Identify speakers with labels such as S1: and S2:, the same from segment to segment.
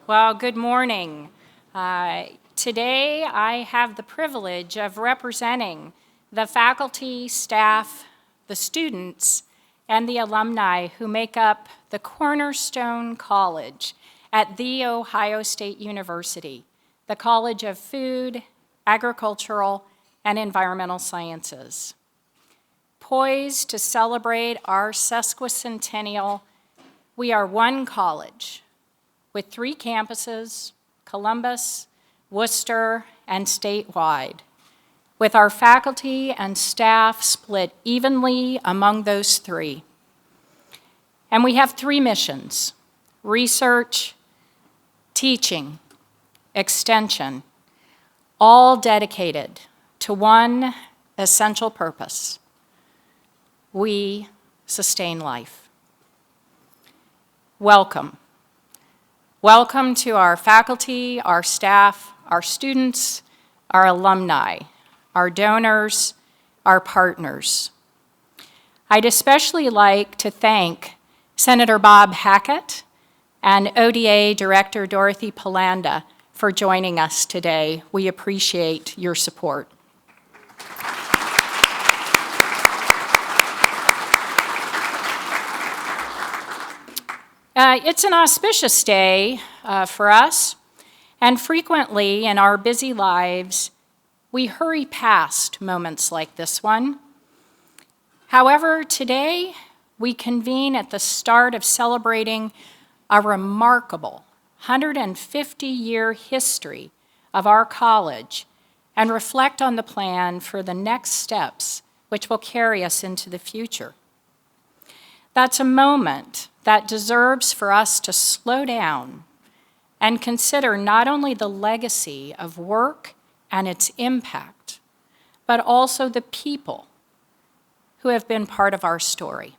S1: Well, good morning. Today I have the privilege of representing the faculty, staff, the students, and the alumni who make up the Cornerstone College at The Ohio State University, the College of Food, Agricultural, and Environmental Sciences. Poised to celebrate our sesquicentennial, we are one college with 3 campuses, Columbus, Worcester, and statewide, with our faculty and staff split evenly among those 3. And we have 3 missions: research, teaching, extension, all dedicated to one essential purpose: we sustain life. Welcome. Welcome to our faculty, our staff, our students, our alumni, our donors, our partners. I'd especially like to thank Senator Bob Hackett and ODA Director Dorothy Polanda for joining us today. We appreciate your support. It's an auspicious day for us, and frequently in our busy lives, we hurry past moments like this one. However, today we convene at the start of celebrating a remarkable 150-year history of our college and reflect on the plan for the next steps which will carry us into the future. That's a moment that deserves for us to slow down and consider not only the legacy of work and its impact, but also the people who have been part of our story.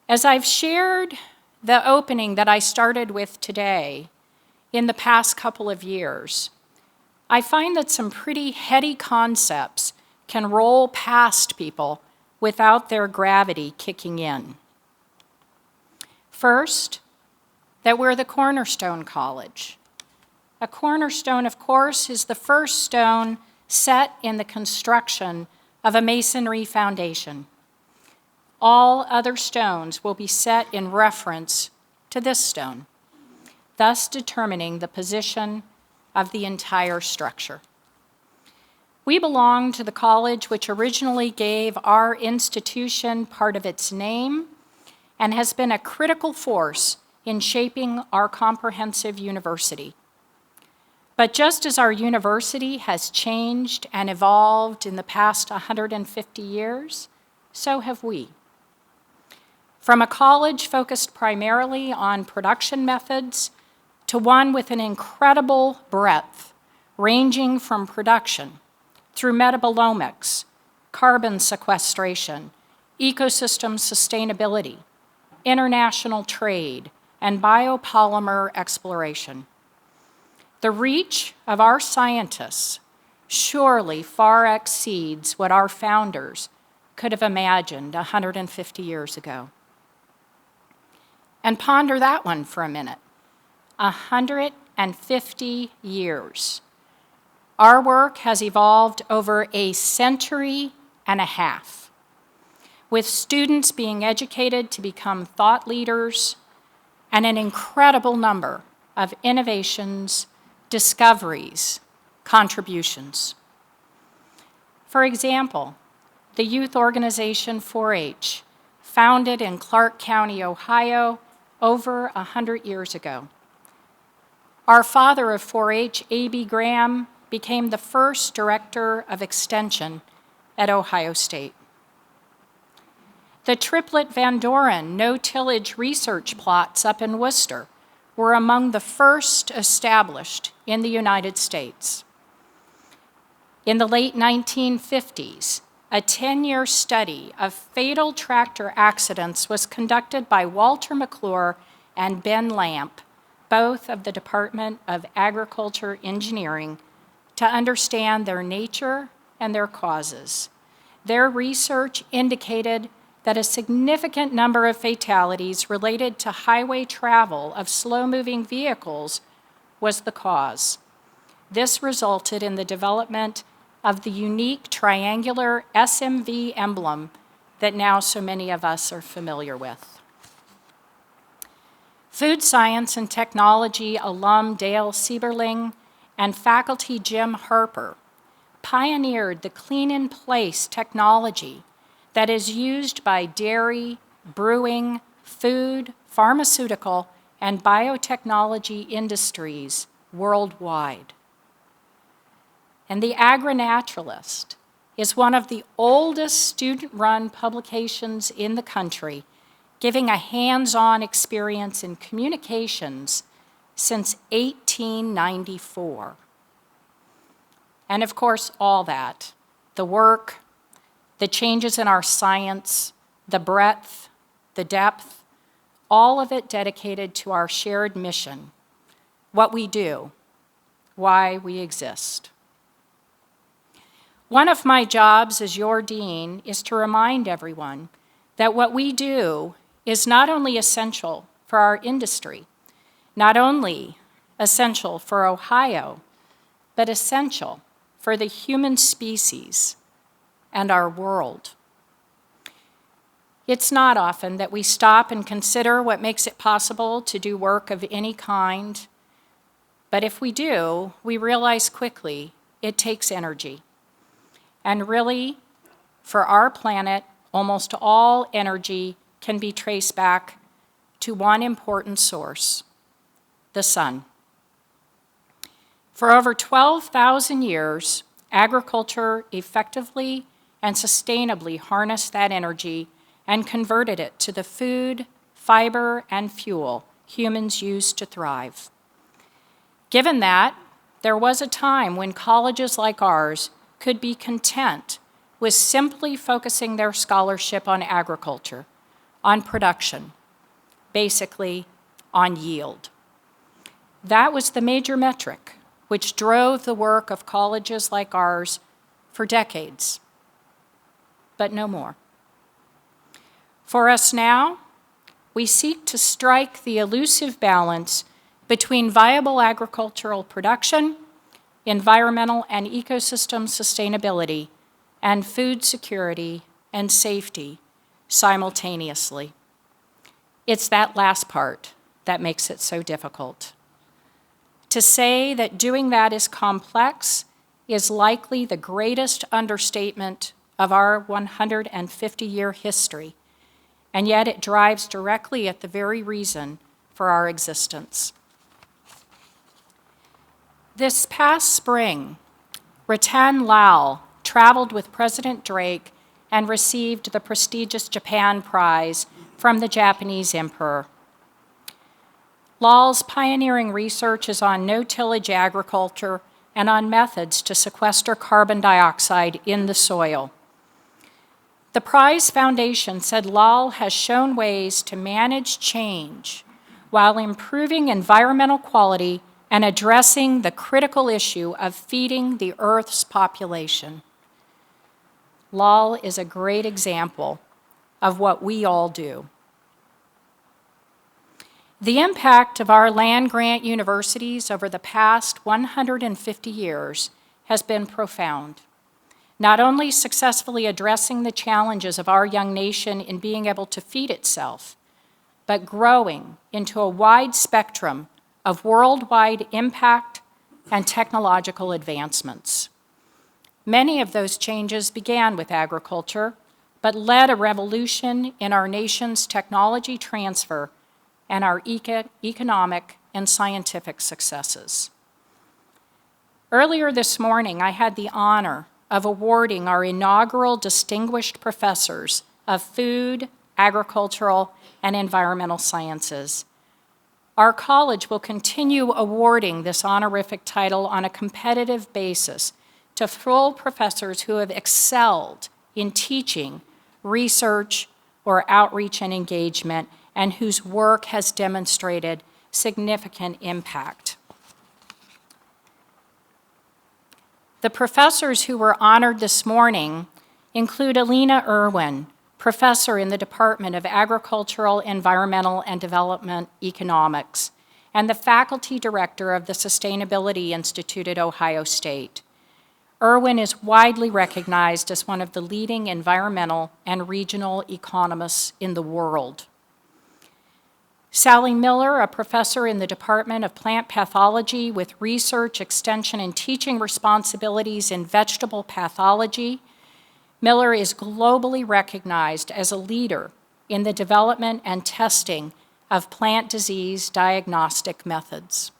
S1: As I've shared the opening that I started with today, in the past couple of years, I find that some pretty heady concepts can roll past people without their gravity kicking in. First, that we're the Cornerstone College. A cornerstone, of course, is the first stone set in the construction of a masonry foundation. All other stones will be set in reference to this stone, thus determining the position of the entire structure. We belong to the college which originally gave our institution part of its name and has been a critical force in shaping our comprehensive university. But just as our university has changed and evolved in the past 150 years, so have we. From a college focused primarily on production methods to one with an incredible breadth, ranging from production through metabolomics, carbon sequestration, ecosystem sustainability, international trade, and biopolymer exploration. The reach of our scientists surely far exceeds what our founders could have imagined 150 years ago. And ponder that one for a minute. 150 years. Our work has evolved over a century and a half, with students being educated to become thought leaders and an incredible number of innovations, discoveries, contributions. For example, the youth organization 4-H, founded in Clark County, Ohio, over 100 years ago. Our father of 4-H, A.B. Graham, became the first director of extension at Ohio State. The Triplet Van Doren no-tillage research plots up in Worcester were among the first established in the United States. In the late 1950s, a 10-year study of fatal tractor accidents was conducted by Walter McClure and Ben Lamp, both of the Department of Agriculture Engineering, to understand their nature and their causes. Their research indicated that a significant number of fatalities related to highway travel of slow-moving vehicles was the cause. This resulted in the development of the unique triangular SMV emblem that now so many of us are familiar with. Food science and technology alum Dale Sieberling and faculty Jim Harper pioneered the clean-in-place technology that is used by dairy, brewing, food, pharmaceutical, and biotechnology industries worldwide. And The Agri-Naturalist is one of the oldest student-run publications in the country, giving a hands-on experience in communications since 1894. And of course, all that, the work, the changes in our science, the breadth, the depth, all of it dedicated to our shared mission, what we do, why we exist. One of my jobs as your dean is to remind everyone that what we do is not only essential for our industry, not only essential for Ohio, but essential for the human species and our world. It's not often that we stop and consider what makes it possible to do work of any kind, but if we do, we realize quickly it takes energy. And really, for our planet, almost all energy can be traced back to one important source, the sun. For over 12,000 years, agriculture effectively and sustainably harnessed that energy and converted it to the food, fiber, and fuel humans use to thrive. Given that, there was a time when colleges like ours could be content with simply focusing their scholarship on agriculture, on production, basically on yield. That was the major metric which drove the work of colleges like ours for decades, but no more. For us now, we seek to strike the elusive balance between viable agricultural production, environmental and ecosystem sustainability, and food security and safety simultaneously. It's that last part that makes it so difficult. To say that doing that is complex is likely the greatest understatement of our 150-year history, and yet it drives directly at the very reason for our existence. This past spring, Ratan Lal traveled with President Drake and received the prestigious Japan Prize from the Japanese Emperor. Lal's pioneering research is on no-tillage agriculture and on methods to sequester carbon dioxide in the soil. The Prize Foundation said Lal has shown ways to manage change while improving environmental quality and addressing the critical issue of feeding the Earth's population. Lal is a great example of what we all do. The impact of our land-grant universities over the past 150 years has been profound, not only successfully addressing the challenges of our young nation in being able to feed itself, but growing into a wide spectrum of worldwide impact and technological advancements. Many of those changes began with agriculture, but led a revolution in our nation's technology transfer and our economic and scientific successes. Earlier this morning, I had the honor of awarding our inaugural distinguished professors of food, agricultural, and environmental sciences. Our college will continue awarding this honorific title on a competitive basis to full professors who have excelled in teaching, research, or outreach and engagement, and whose work has demonstrated significant impact. The professors who were honored this morning include Alina Irwin, professor in the Department of Agricultural, Environmental, and Development Economics, and the faculty director of the Sustainability Institute at Ohio State. Erwin is widely recognized as one of the leading environmental and regional economists in the world. Sally Miller, a professor in the Department of Plant Pathology with research, extension, and teaching responsibilities in vegetable pathology. Miller is globally recognized as a leader in the development and testing of plant disease diagnostic methods.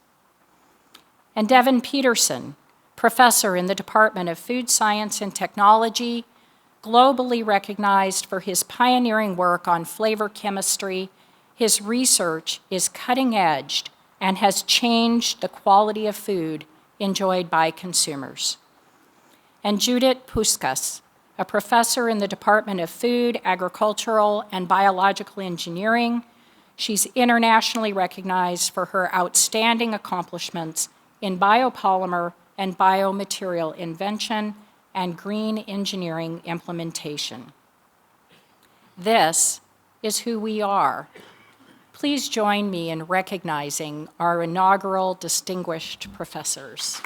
S1: And Devin Peterson, professor in the Department of Food Science and Technology, globally recognized for his pioneering work on flavor chemistry. His research is cutting-edged and has changed the quality of food enjoyed by consumers. And Judith Puskas, a professor in the Department of Food, Agricultural, and Biological Engineering. She's internationally recognized for her outstanding accomplishments in biopolymer and biomaterial invention and green engineering implementation. This is who we are. Please join me in recognizing our inaugural distinguished professors.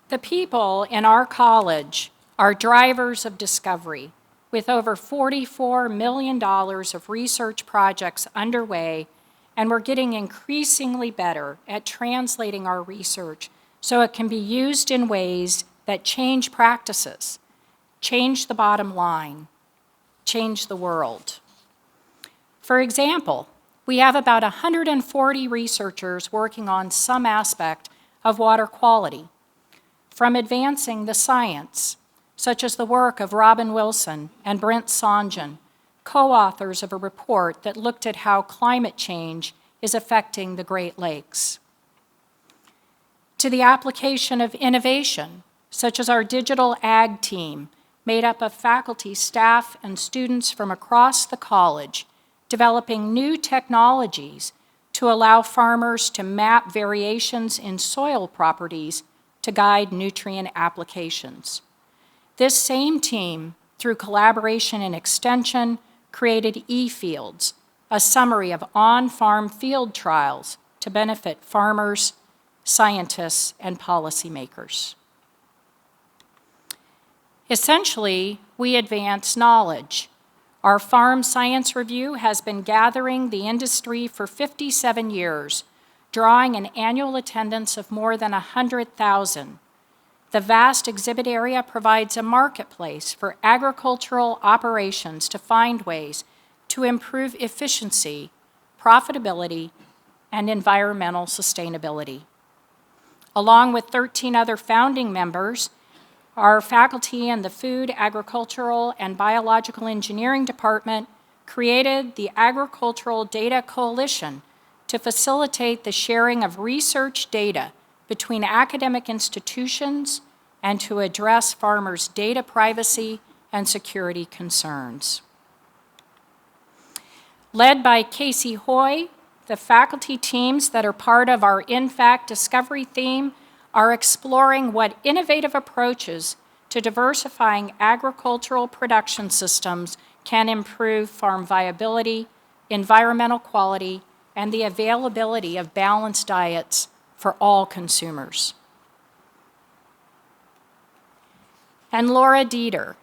S1: The people in our college are drivers of discovery, with over $44 million of research projects underway, and we're getting increasingly better at translating our research so it can be used in ways that change practices, change the bottom line, change the world. For example, we have about 140 researchers working on some aspect of water quality, from advancing the science, such as the work of Robin Wilson and Brent Songen, co-authors of a report that looked at how climate change is affecting the Great Lakes, to the application of innovation, such as our digital ag team, made up of faculty, staff, and students from across the college, developing new technologies to allow farmers to map variations in soil properties to guide nutrient applications. This same team, through collaboration and extension, created eFields, a summary of on-farm field trials to benefit farmers, scientists, and policymakers. Essentially, we advance knowledge. Our Farm Science Review has been gathering the industry for 57 years, drawing an annual attendance of more than 100,000. The vast exhibit area provides a marketplace for agricultural operations to find ways to improve efficiency, profitability, and environmental sustainability. Along with 13 other founding members, our faculty in the Food, Agricultural, and Biological Engineering Department created the Agricultural Data Coalition to facilitate the sharing of research data between academic institutions and to address farmers' data privacy and security concerns. Led by Casey Hoy, the faculty teams that are part of our InFact Discovery theme are exploring what innovative approaches to diversifying agricultural production systems can improve farm viability, environmental quality, and the availability of balanced diets for all consumers. And Laura Dieter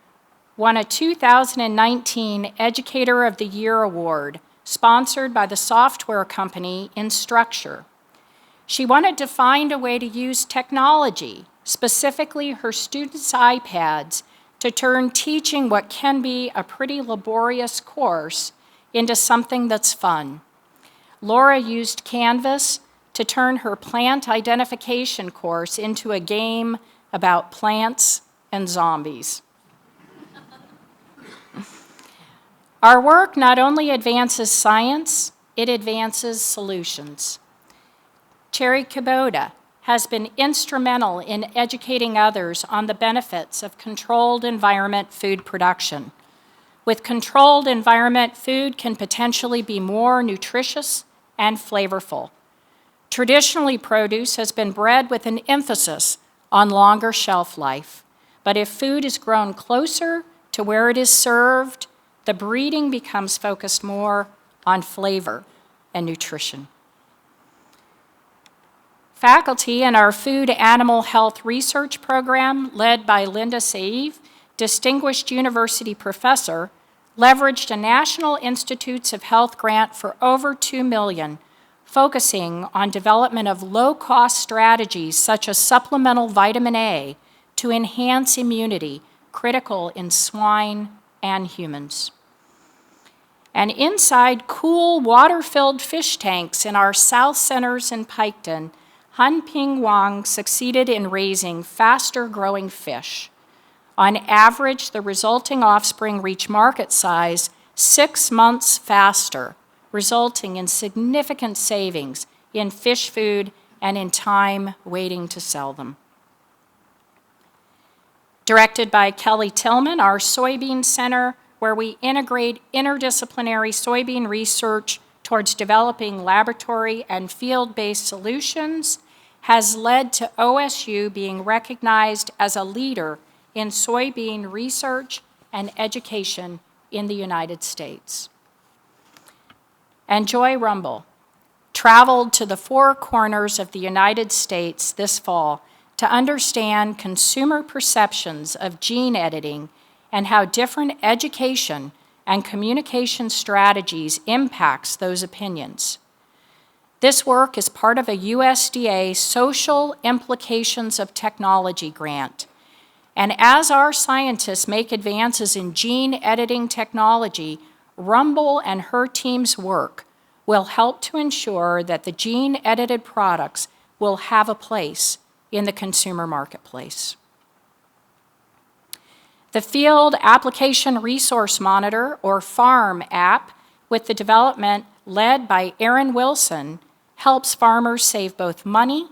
S1: won a 2019 Educator of the Year Award sponsored by the software company Instructure. She wanted to find a way to use technology, specifically her students' iPads, to turn teaching what can be a pretty laborious course into something that's fun. Laura used Canvas to turn her plant identification course into a game about plants and zombies. Our work not only advances science, it advances solutions. Cherry Kubota has been instrumental in educating others on the benefits of controlled environment food production. With controlled environment, food can potentially be more nutritious and flavorful. Traditionally, produce has been bred with an emphasis on longer shelf life, but if food is grown closer to where it is served, the breeding becomes focused more on flavor and nutrition. Faculty in our Food Animal Health Research Program, led by Linda Saiv, distinguished university professor, leveraged a National Institutes of Health grant for over $2 million, focusing on development of low-cost strategies such as supplemental vitamin A to enhance immunity, critical in swine and humans. And inside cool, water-filled fish tanks in our South Centers in Piketon, Hanping Wang succeeded in raising faster-growing fish. On average, the resulting offspring reach market size 6 months faster, resulting in significant savings in fish food and in time waiting to sell them. Directed by Kelly Tillman, our Soybean Center, where we integrate interdisciplinary soybean research towards developing laboratory and field-based solutions, has led to OSU being recognized as a leader in soybean research and education in the United States. And Joy Rumble traveled to the 4 corners of the United States this fall to understand consumer perceptions of gene editing and how different education and communication strategies impacts those opinions. This work is part of a USDA Social Implications of Technology grant. And as our scientists make advances in gene editing technology, Rumble and her team's work will help to ensure that the gene-edited products will have a place in the consumer marketplace. The Field Application Resource Monitor, or FARM app, with the development led by Aaron Wilson, helps farmers save both money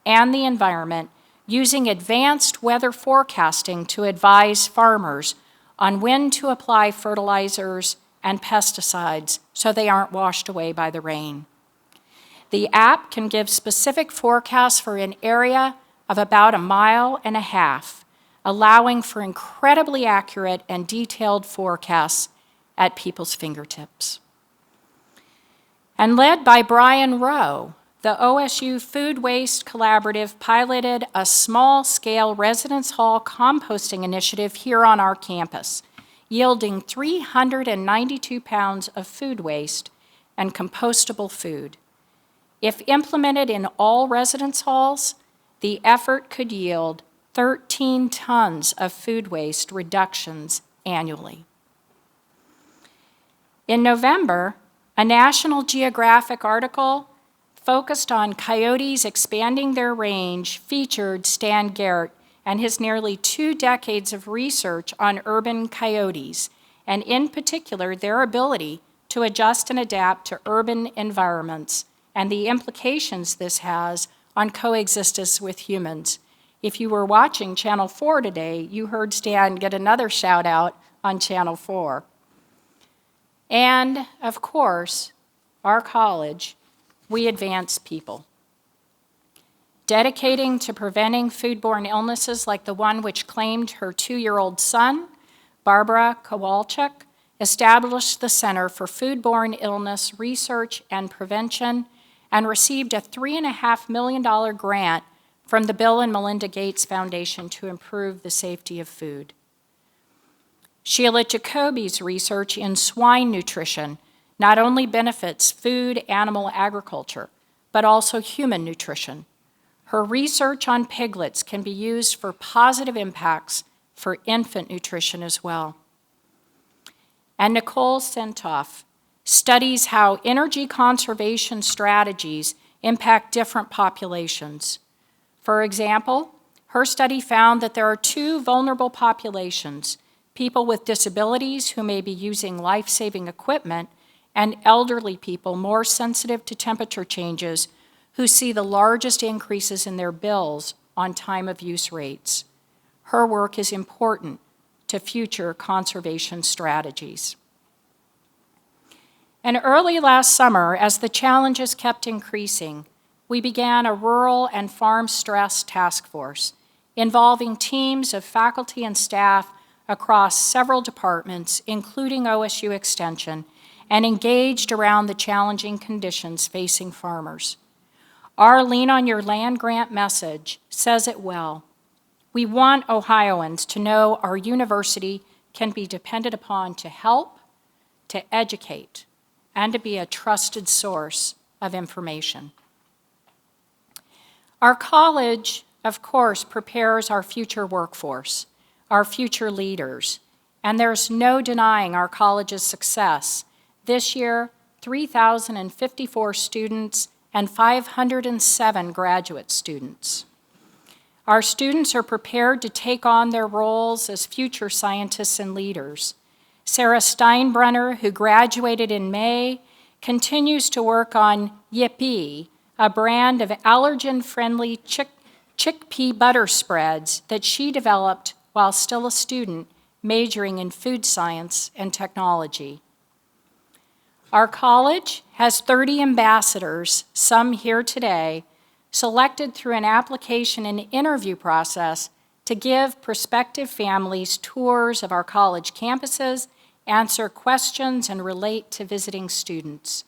S1: and the environment using advanced weather forecasting to advise farmers on when to apply fertilizers and pesticides so they aren't washed away by the rain. The app can give specific forecasts for an area of about 1.5 miles, allowing for incredibly accurate and detailed forecasts at people's fingertips. And led by Brian Rowe, the OSU Food Waste Collaborative piloted a small-scale residence hall composting initiative here on our campus, yielding 392 pounds of food waste and compostable food. If implemented in all residence halls, the effort could yield 13 tons of food waste reductions annually. In November, a National Geographic article focused on coyotes expanding their range featured Stan Garrett and his nearly 2 decades of research on urban coyotes, and in particular their ability to adjust and adapt to urban environments and the implications this has on coexistence with humans. If you were watching Channel 4 today, you heard Stan get another shout out on Channel 4. And, of course, our college, we advance people. Dedicating to preventing foodborne illnesses like the one which claimed her 2-year-old son, Barbara Kowalczyk established the Center for Foodborne Illness Research and Prevention and received a $3.5 million grant from the Bill and Melinda Gates Foundation to improve the safety of food. Sheila Jacoby's research in swine nutrition not only benefits food animal agriculture, but also human nutrition. Her research on piglets can be used for positive impacts for infant nutrition as well. And Nicole Sentoff studies how energy conservation strategies impact different populations. For example, her study found that there are 2 vulnerable populations: people with disabilities who may be using life-saving equipment, and elderly people more sensitive to temperature changes who see the largest increases in their bills on time-of-use rates. Her work is important to future conservation strategies. And early last summer, as the challenges kept increasing, we began a rural and farm stress task force involving teams of faculty and staff across several departments, including OSU Extension, and engaged around the challenging conditions facing farmers. Our Lean on Your Land grant message says it well. We want Ohioans to know our university can be depended upon to help, to educate, and to be a trusted source of information. Our college, of course, prepares our future workforce, our future leaders, and there's no denying our college's success. This year, 3,054 students and 507 graduate students. Our students are prepared to take on their roles as future scientists and leaders. Sarah Steinbrenner, who graduated in May, continues to work on Yippee, a brand of allergen-friendly chickpea butter spreads that she developed while still a student majoring in food science and technology. Our college has 30 ambassadors, some here today, selected through an application and interview process to give prospective families tours of our college campuses, answer questions, and relate to visiting students.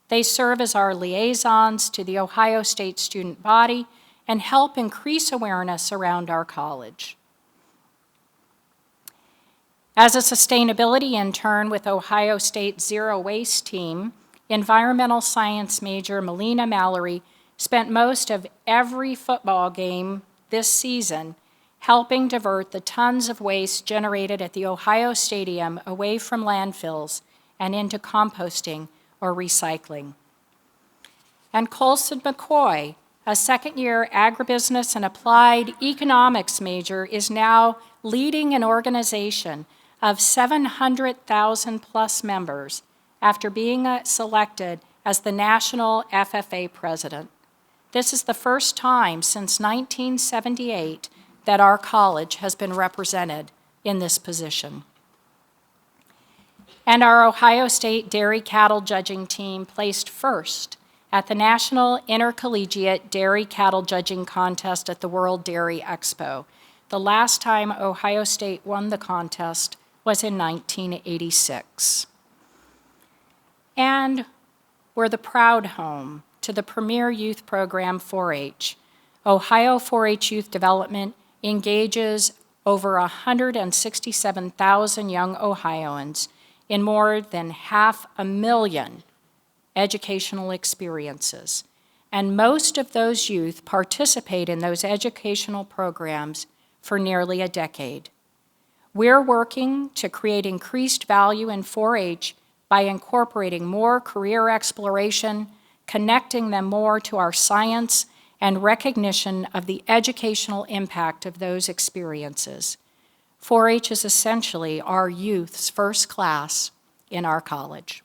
S1: They serve as our liaisons to the Ohio State student body and help increase awareness around our college. As a sustainability intern with Ohio State Zero Waste Team, environmental science major Melina Mallory spent most of every football game this season helping divert the tons of waste generated at the Ohio Stadium away from landfills and into composting or recycling. And Colson McCoy, a second-year agribusiness and applied economics major, is now leading an organization of 700,000 plus members after being selected as the national FFA president. This is the first time since 1978 that our college has been represented in this position. And our Ohio State Dairy Cattle Judging Team placed first at the National Intercollegiate Dairy Cattle Judging Contest at the World Dairy Expo. The last time Ohio State won the contest was in 1986. And we're the proud home to the premier youth program 4-H. Ohio 4-H Youth Development engages over 167,000 young Ohioans in more than 500,000 educational experiences. And most of those youth participate in those educational programs for nearly a decade. We're working to create increased value in 4-H by incorporating more career exploration, connecting them more to our science, and recognition of the educational impact of those experiences. 4-H is essentially our youth's first class in our college.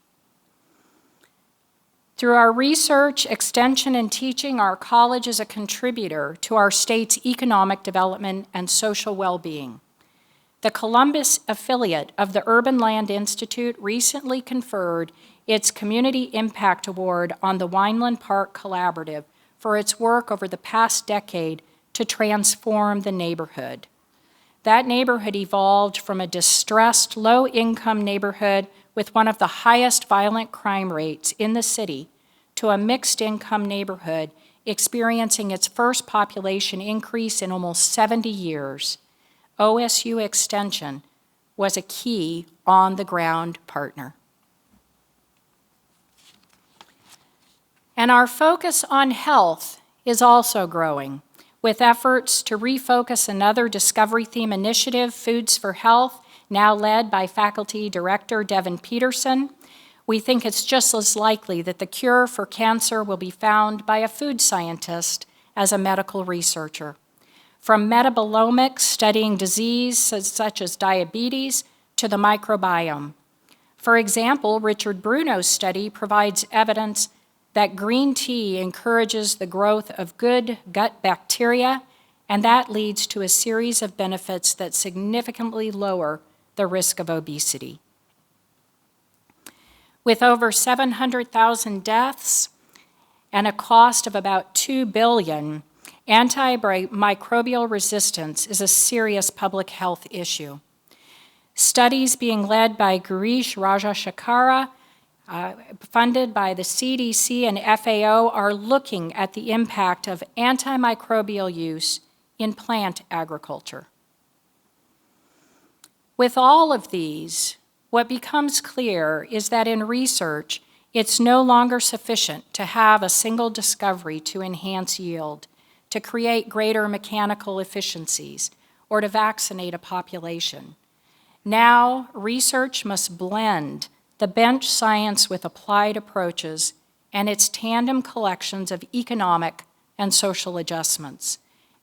S1: Through our research, extension, and teaching, our college is a contributor to our state's economic development and social well-being. The Columbus affiliate of the Urban Land Institute recently conferred its Community Impact Award on the Wineland Park Collaborative for its work over the past decade to transform the neighborhood. That neighborhood evolved from a distressed, low-income neighborhood with one of the highest violent crime rates in the city to a mixed-income neighborhood experiencing its first population increase in almost 70 years. OSU Extension was a key on-the-ground partner. And our focus on health is also growing, with efforts to refocus another Discovery Theme initiative, Foods for Health, now led by Faculty Director Devin Peterson. We think it's just as likely that the cure for cancer will be found by a food scientist as a medical researcher. From metabolomics, studying disease such as diabetes, to the microbiome. For example, Richard Bruno's study provides evidence that green tea encourages the growth of good gut bacteria, and that leads to a series of benefits that significantly lower the risk of obesity. With over 700,000 deaths and a cost of about $2 billion, antimicrobial resistance is a serious public health issue. Studies being led by Girish Rajashekara, funded by the CDC and FAO, are looking at the impact of antimicrobial use in plant agriculture. With all of these, what becomes clear is that in research, it's no longer sufficient to have a single discovery to enhance yield, to create greater mechanical efficiencies, or to vaccinate a population. Now, research must blend the bench science with applied approaches and its tandem collections of economic and social adjustments,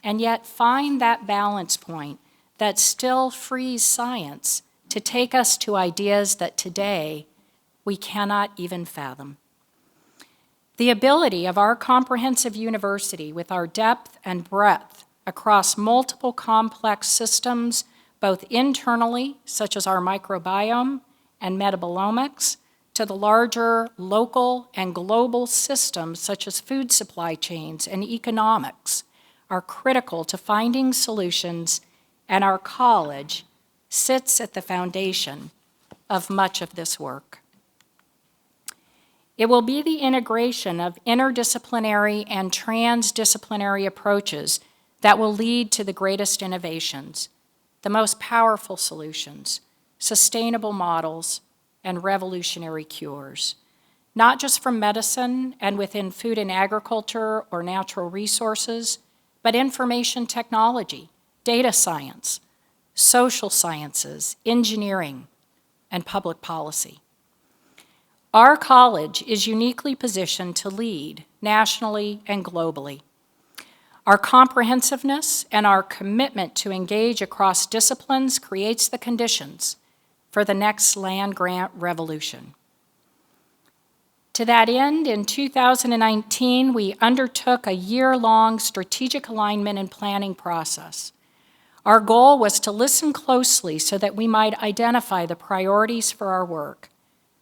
S1: and yet find that balance point that still frees science to take us to ideas that today we cannot even fathom. The ability of our comprehensive university, with our depth and breadth across multiple complex systems, both internally, such as our microbiome and metabolomics, to the larger local and global systems, such as food supply chains and economics, are critical to finding solutions, and our college sits at the foundation of much of this work. It will be the integration of interdisciplinary and transdisciplinary approaches that will lead to the greatest innovations, the most powerful solutions, sustainable models, and revolutionary cures, not just from medicine and within food and agriculture or natural resources, but information technology, data science, social sciences, engineering, and public policy. Our college is uniquely positioned to lead nationally and globally. Our comprehensiveness and our commitment to engage across disciplines creates the conditions for the next land-grant revolution. To that end, in 2019, we undertook a year-long strategic alignment and planning process. Our goal was to listen closely so that we might identify the priorities for our work.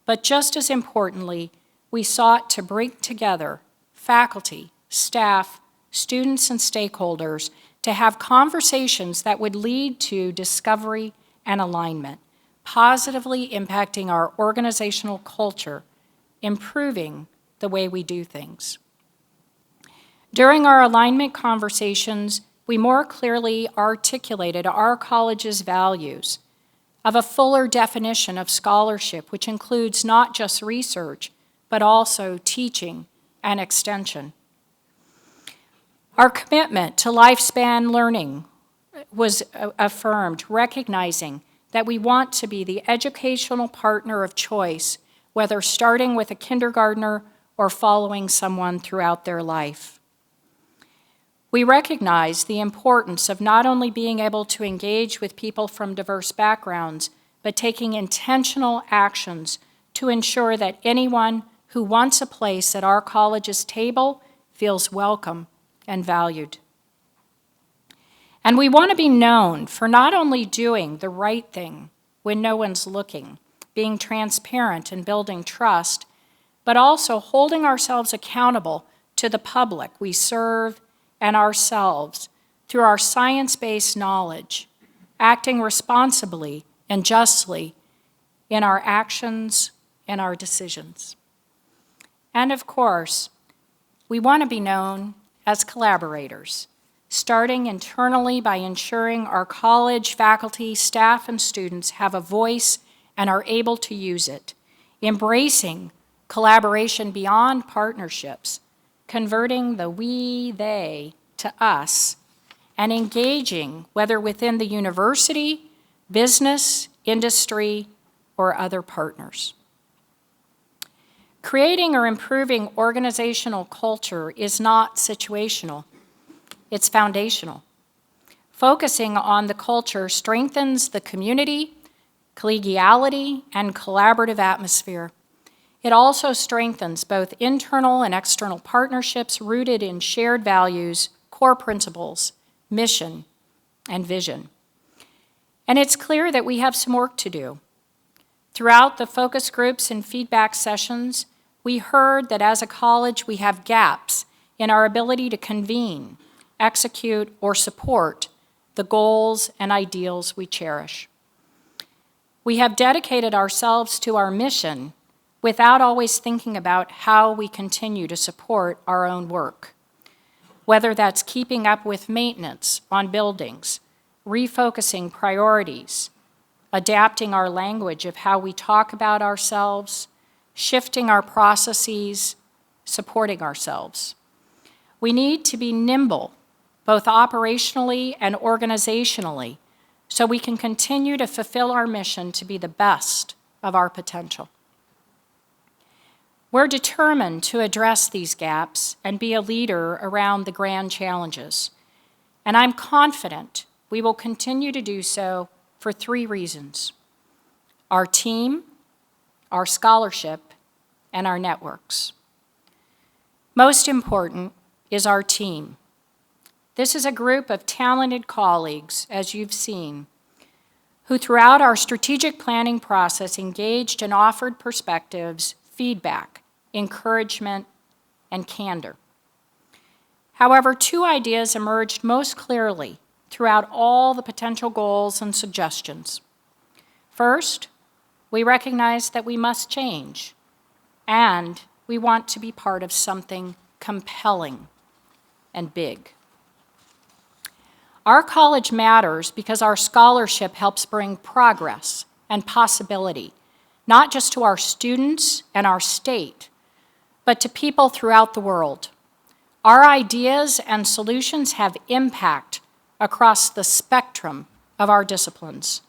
S1: But just as importantly, we sought to bring together faculty, staff, students, and stakeholders to have conversations that would lead to discovery and alignment, positively impacting our organizational culture, improving the way we do things. During our alignment conversations, we more clearly articulated our college's values of a fuller definition of scholarship, which includes not just research, but also teaching and extension. Our commitment to lifespan learning was affirmed, recognizing that we want to be the educational partner of choice, whether starting with a kindergartner or following someone throughout their life. We recognize the importance of not only being able to engage with people from diverse backgrounds, but taking intentional actions to ensure that anyone who wants a place at our college's table feels welcome and valued. And we want to be known for not only doing the right thing when no one's looking, being transparent and building trust, but also holding ourselves accountable to the public we serve and ourselves through our science-based knowledge, acting responsibly and justly in our actions and our decisions. And of course, we want to be known as collaborators, starting internally by ensuring our college faculty, staff, and students have a voice and are able to use it, embracing collaboration beyond partnerships, converting the we, they to us, and engaging whether within the university, business, industry, or other partners. Creating or improving organizational culture is not situational, it's foundational. Focusing on the culture strengthens the community, collegiality, and collaborative atmosphere. It also strengthens both internal and external partnerships rooted in shared values, core principles, mission, and vision. And it's clear that we have some work to do. Throughout the focus groups and feedback sessions, we heard that as a college we have gaps in our ability to convene, execute, or support the goals and ideals we cherish. We have dedicated ourselves to our mission without always thinking about how we continue to support our own work, whether that's keeping up with maintenance on buildings, refocusing priorities, adapting our language of how we talk about ourselves, shifting our processes, supporting ourselves. We need to be nimble, both operationally and organizationally, so we can continue to fulfill our mission to be the best of our potential. We're determined to address these gaps and be a leader around the grand challenges, and I'm confident we will continue to do so for 3 reasons: our team, our scholarship, and our networks. Most important is our team. This is a group of talented colleagues, as you've seen, who throughout our strategic planning process engaged and offered perspectives, feedback, encouragement, and candor. However, 2 ideas emerged most clearly throughout all the potential goals and suggestions. First, we recognize that we must change, and we want to be part of something compelling and big. Our college matters because our scholarship helps bring progress and possibility, not just to our students and our state, but to people throughout the world. Our ideas and solutions have impact across the spectrum of our disciplines.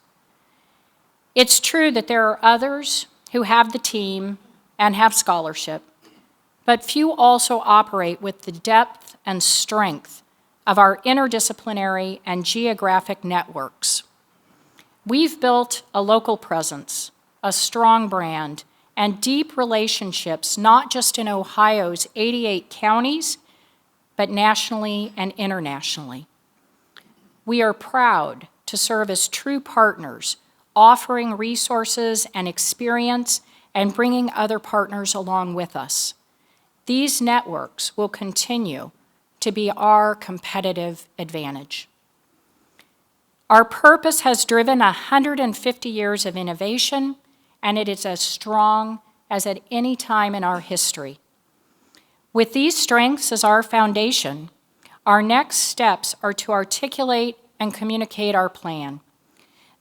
S1: It's true that there are others who have the team and have scholarship, but few also operate with the depth and strength of our interdisciplinary and geographic networks. We've built a local presence, a strong brand, and deep relationships, not just in Ohio's 88 counties, but nationally and internationally. We are proud to serve as true partners, offering resources and experience and bringing other partners along with us. These networks will continue to be our competitive advantage. Our purpose has driven 150 years of innovation, and it is as strong as at any time in our history. With these strengths as our foundation, our next steps are to articulate and communicate our plan.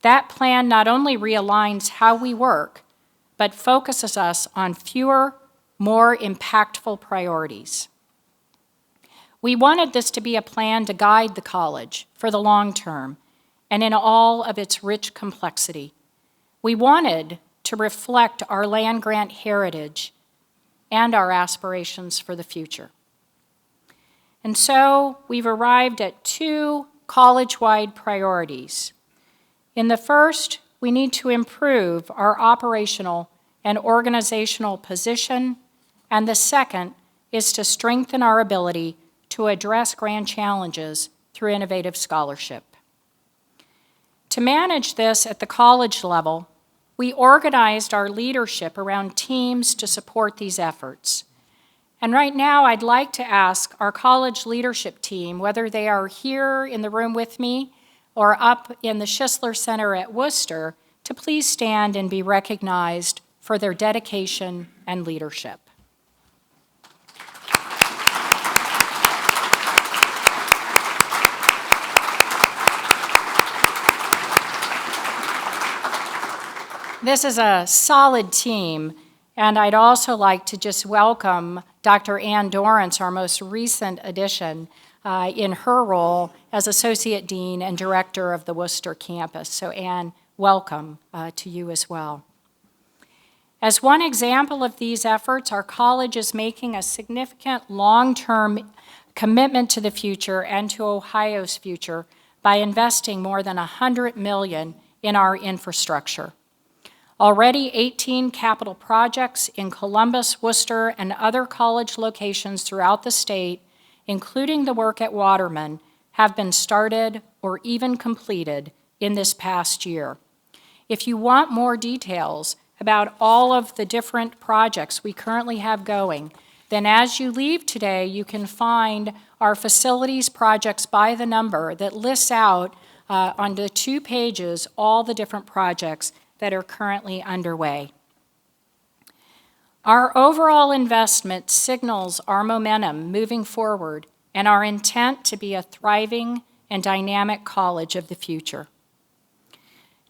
S1: That plan not only realigns how we work, but focuses us on fewer, more impactful priorities. We wanted this to be a plan to guide the college for the long term and in all of its rich complexity. We wanted to reflect our land-grant heritage and our aspirations for the future. And so we've arrived at 2 college-wide priorities. In the first, we need to improve our operational and organizational position, and the second is to strengthen our ability to address grand challenges through innovative scholarship. To manage this at the college level, we organized our leadership around teams to support these efforts. And right now, I'd like to ask our college leadership team, whether they are here in the room with me or up in the Schisler Center at Worcester, to please stand and be recognized for their dedication and leadership. This is a solid team, and I'd also like to just welcome Dr. Ann Dorrance, our most recent addition, in her role as Associate Dean and Director of the Worcester campus. So Ann, welcome to you as well. As one example of these efforts, our college is making a significant long-term commitment to the future and to Ohio's future by investing more than $100 million in our infrastructure. Already 18 capital projects in Columbus, Worcester, and other college locations throughout the state, including the work at Waterman, have been started or even completed in this past year. If you want more details about all of the different projects we currently have going, then as you leave today, you can find our facilities projects by the number that lists out on the 2 pages all the different projects that are currently underway. Our overall investment signals our momentum moving forward and our intent to be a thriving and dynamic college of the future.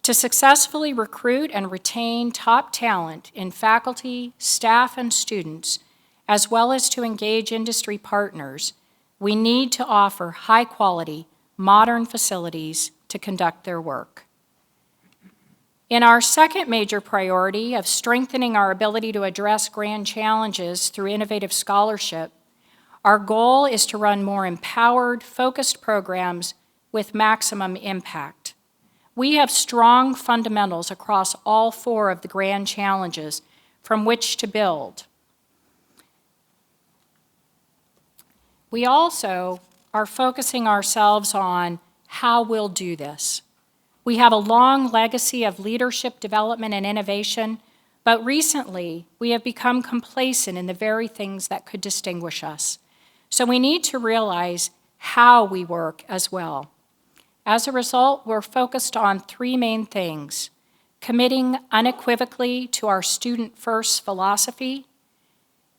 S1: To successfully recruit and retain top talent in faculty, staff, and students, as well as to engage industry partners, we need to offer high-quality, modern facilities to conduct their work. In our second major priority of strengthening our ability to address grand challenges through innovative scholarship, our goal is to run more empowered, focused programs with maximum impact. We have strong fundamentals across all 4 of the grand challenges from which to build. We also are focusing ourselves on how we'll do this. We have a long legacy of leadership development and innovation, but recently we have become complacent in the very things that could distinguish us. So we need to realize how we work as well. As a result, we're focused on 3 main things: committing unequivocally to our student-first philosophy,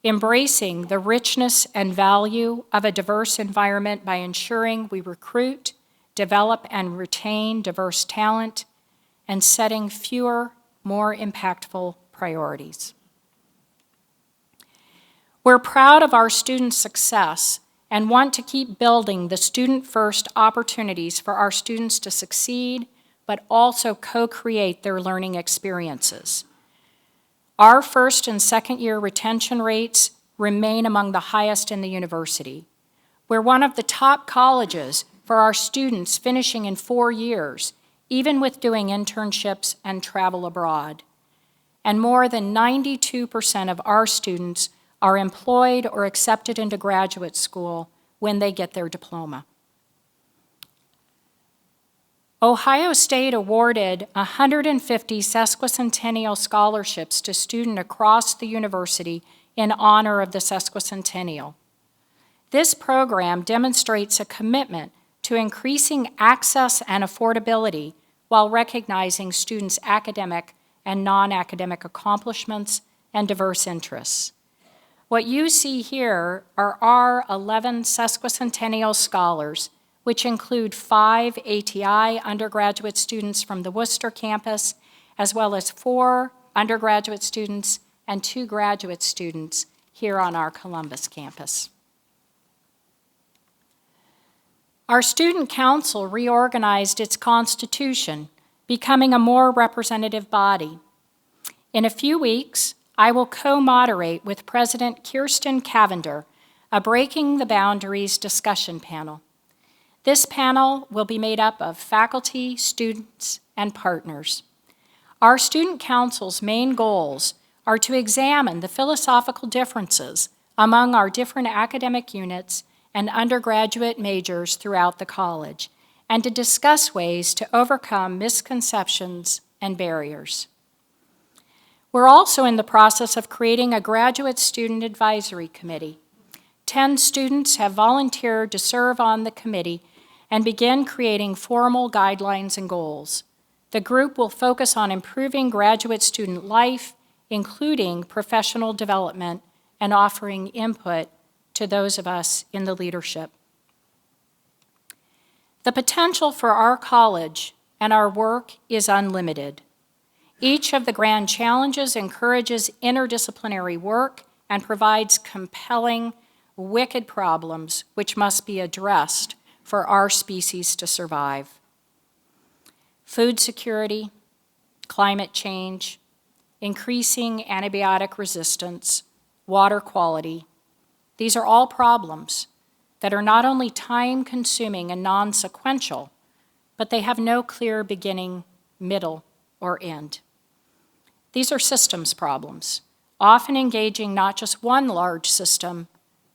S1: embracing the richness and value of a diverse environment by ensuring we recruit, develop, and retain diverse talent, and setting fewer, more impactful priorities. We're proud of our students' success and want to keep building the student-first opportunities for our students to succeed, but also co-create their learning experiences. Our first and second-year retention rates remain among the highest in the university. We're one of the top colleges for our students finishing in 4 years, even with doing internships and travel abroad. And more than 92% of our students are employed or accepted into graduate school when they get their diploma. Ohio State awarded 150 sesquicentennial scholarships to students across the university in honor of the sesquicentennial. This program demonstrates a commitment to increasing access and affordability while recognizing students' academic and non-academic accomplishments and diverse interests. What you see here are our 11 sesquicentennial scholars, which include 5 ATI undergraduate students from the Worcester campus, as well as 4 undergraduate students and 2 graduate students here on our Columbus campus. Our student council reorganized its constitution, becoming a more representative body. In a few weeks, I will co-moderate with President Kirsten Cavender a Breaking the Boundaries discussion panel. This panel will be made up of faculty, students, and partners. Our student council's main goals are to examine the philosophical differences among our different academic units and undergraduate majors throughout the college, and to discuss ways to overcome misconceptions and barriers. We're also in the process of creating a graduate student advisory committee. 10 students have volunteered to serve on the committee and begin creating formal guidelines and goals. The group will focus on improving graduate student life, including professional development, and offering input to those of us in the leadership. The potential for our college and our work is unlimited. Each of the grand challenges encourages interdisciplinary work and provides compelling, wicked problems which must be addressed for our species to survive. Food security, climate change, increasing antibiotic resistance, water quality, these are all problems that are not only time-consuming and non-sequential, but they have no clear beginning, middle, or end. These are systems problems, often engaging not just one large system,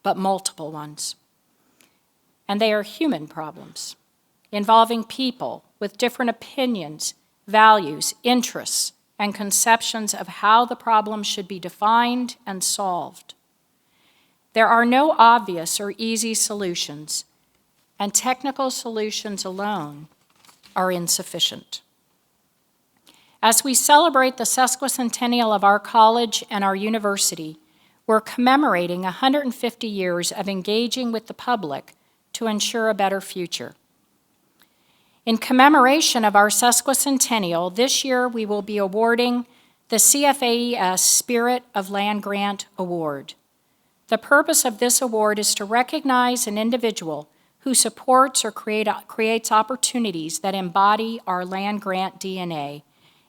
S1: but multiple ones. And they are human problems, involving people with different opinions, values, interests, and conceptions of how the problem should be defined and solved. There are no obvious or easy solutions, and technical solutions alone are insufficient. As we celebrate the sesquicentennial of our college and our university, we're commemorating 150 years of engaging with the public to ensure a better future. In commemoration of our sesquicentennial, this year we will be awarding the CFAES Spirit of Land Grant Award. The purpose of this award is to recognize an individual who supports or creates opportunities that embody our land grant DNA,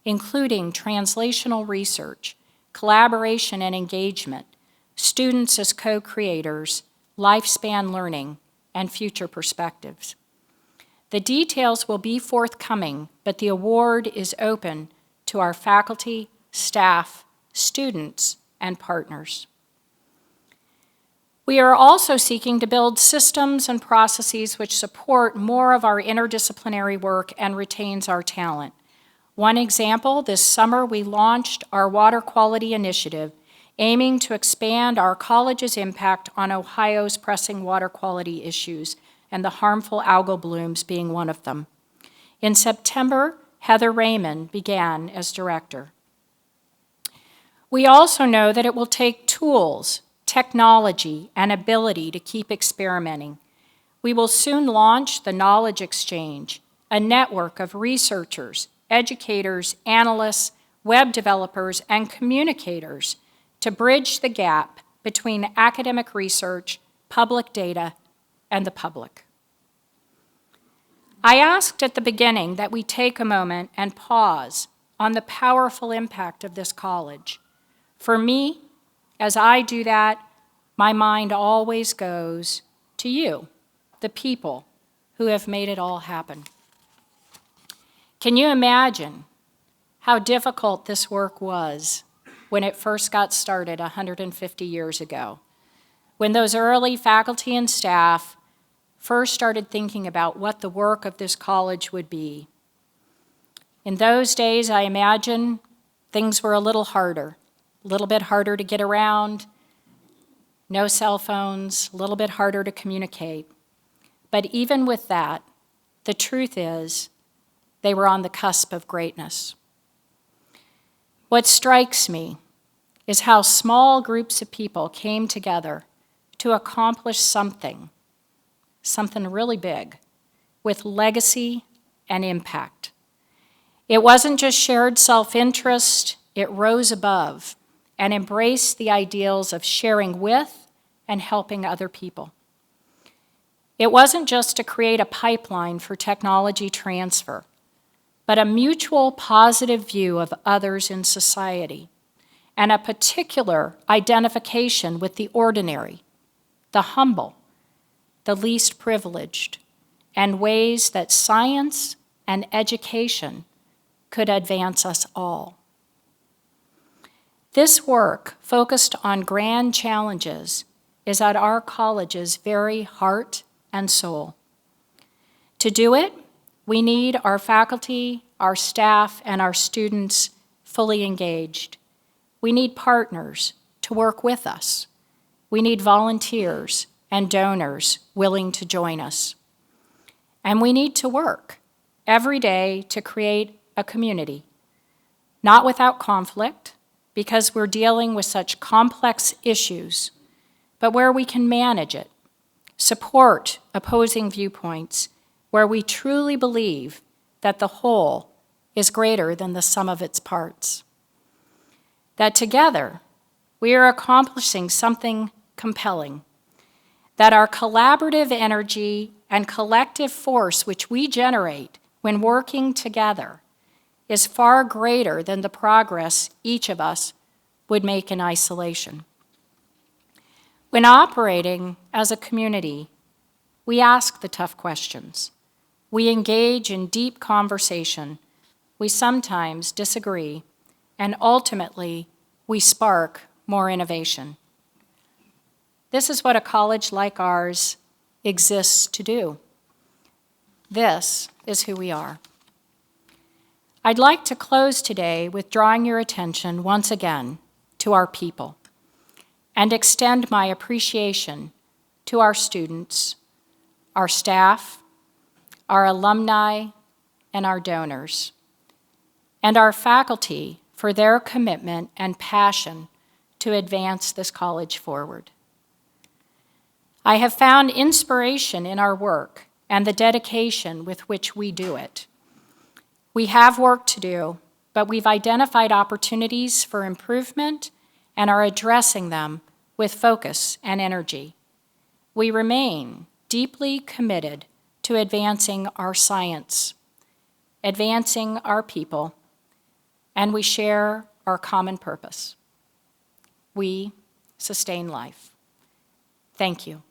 S1: including translational research, collaboration and engagement, students as co-creators, lifespan learning, and future perspectives. The details will be forthcoming, but the award is open to our faculty, staff, students, and partners. We are also seeking to build systems and processes which support more of our interdisciplinary work and retains our talent. One example, this summer we launched our Water Quality Initiative, aiming to expand our college's impact on Ohio's pressing water quality issues, and the harmful algal blooms being one of them. In September, Heather Raymond began as director. We also know that it will take tools, technology, and ability to keep experimenting. We will soon launch the Knowledge Exchange, a network of researchers, educators, analysts, web developers, and communicators to bridge the gap between academic research, public data, and the public. I asked at the beginning that we take a moment and pause on the powerful impact of this college. For me, as I do that, my mind always goes to you, the people who have made it all happen. Can you imagine how difficult this work was when it first got started 150 years ago? When those early faculty and staff first started thinking about what the work of this college would be. In those days, I imagine things were a little bit harder to get around, no cell phones, a little bit harder to communicate. But even with that, the truth is they were on the cusp of greatness. What strikes me is how small groups of people came together to accomplish something really big, with legacy and impact. It wasn't just shared self-interest, it rose above and embraced the ideals of sharing with and helping other people. It wasn't just to create a pipeline for technology transfer, but a mutual positive view of others in society, and a particular identification with the ordinary, the humble, the least privileged, and ways that science and education could advance us all. This work, focused on grand challenges, is at our college's very heart and soul. To do it, we need our faculty, our staff, and our students fully engaged. We need partners to work with us. We need volunteers and donors willing to join us. And we need to work every day to create a community, not without conflict, because we're dealing with such complex issues, but where we can manage it, support opposing viewpoints, where we truly believe that the whole is greater than the sum of its parts. That together we are accomplishing something compelling, that our collaborative energy and collective force which we generate when working together is far greater than the progress each of us would make in isolation. When operating as a community, we ask the tough questions. We engage in deep conversation. We sometimes disagree, and ultimately, we spark more innovation. This is what a college like ours exists to do. This is who we are. I'd like to close today with drawing your attention once again to our people and extend my appreciation to our students, our staff, our alumni, and our donors, and our faculty for their commitment and passion to advance this college forward. I have found inspiration in our work and the dedication with which we do it. We have work to do, but we've identified opportunities for improvement and are addressing them with focus and energy. We remain deeply committed to advancing our science, advancing our people, and we share our common purpose. We sustain life. Thank you.